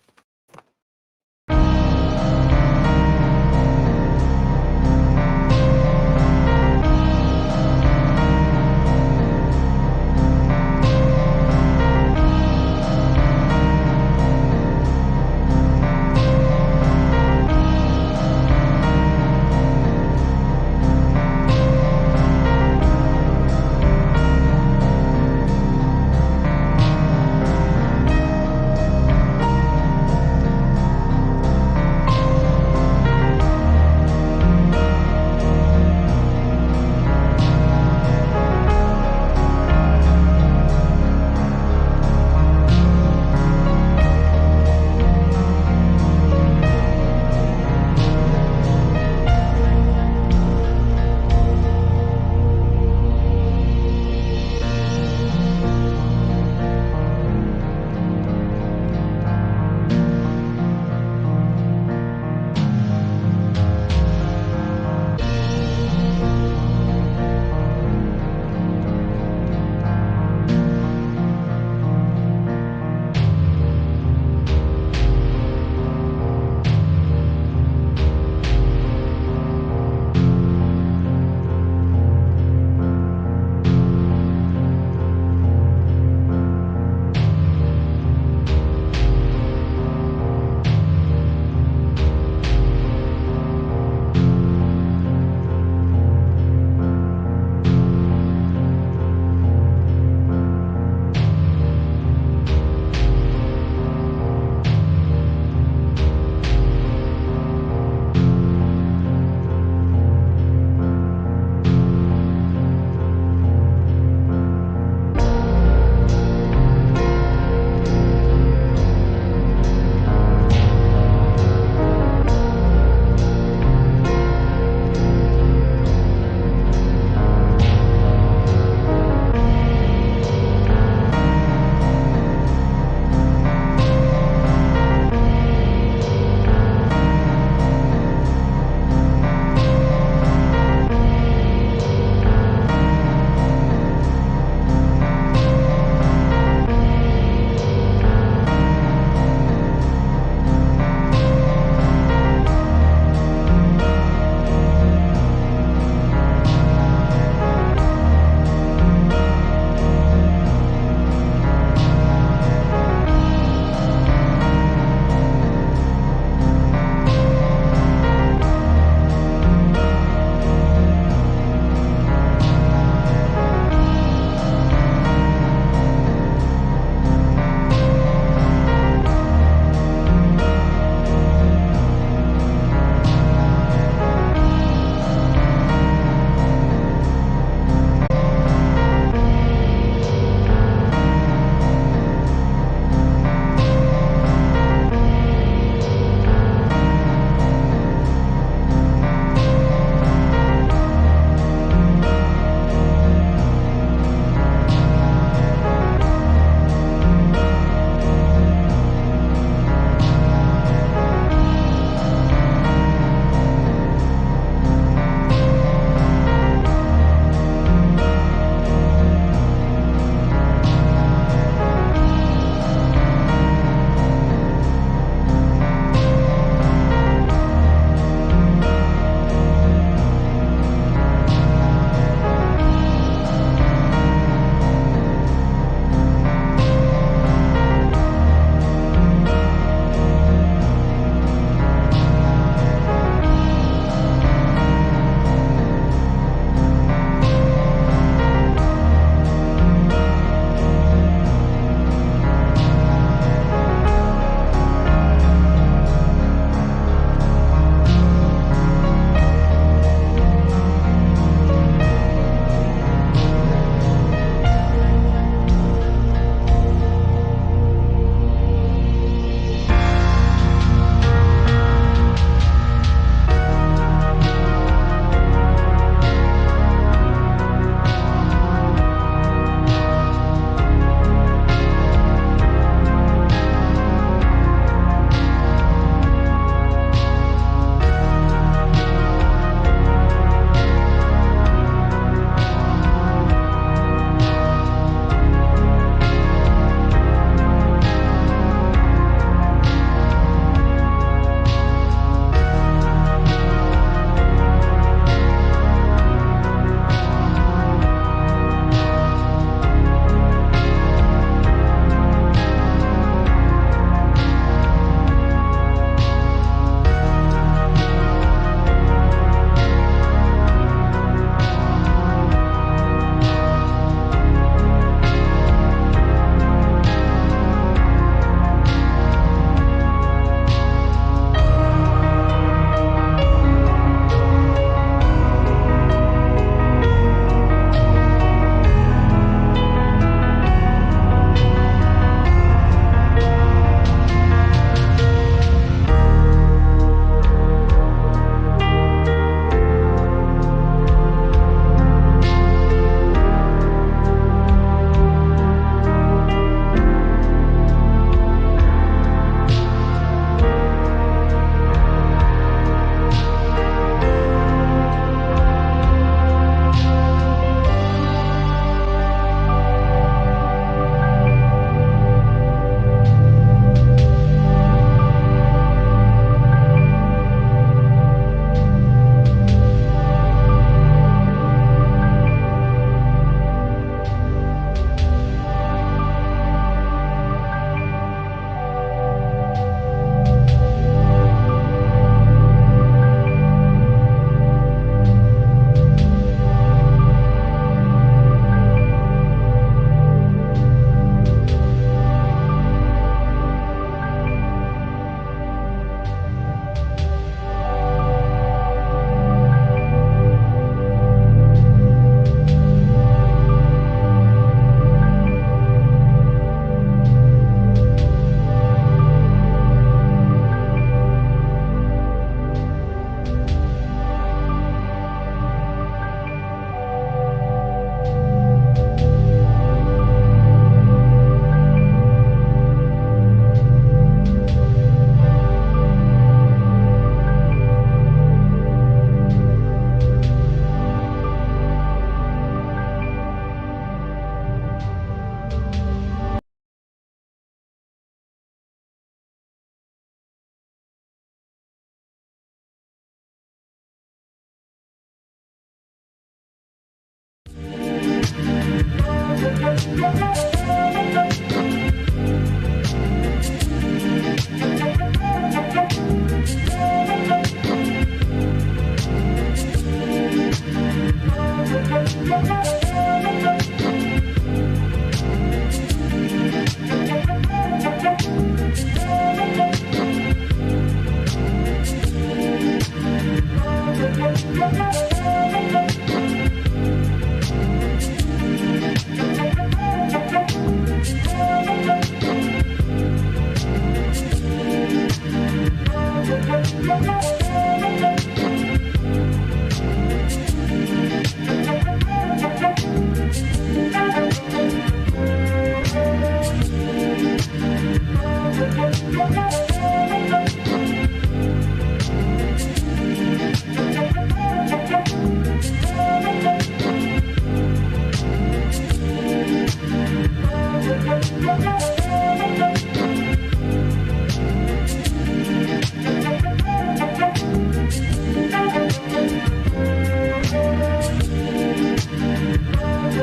Thank you.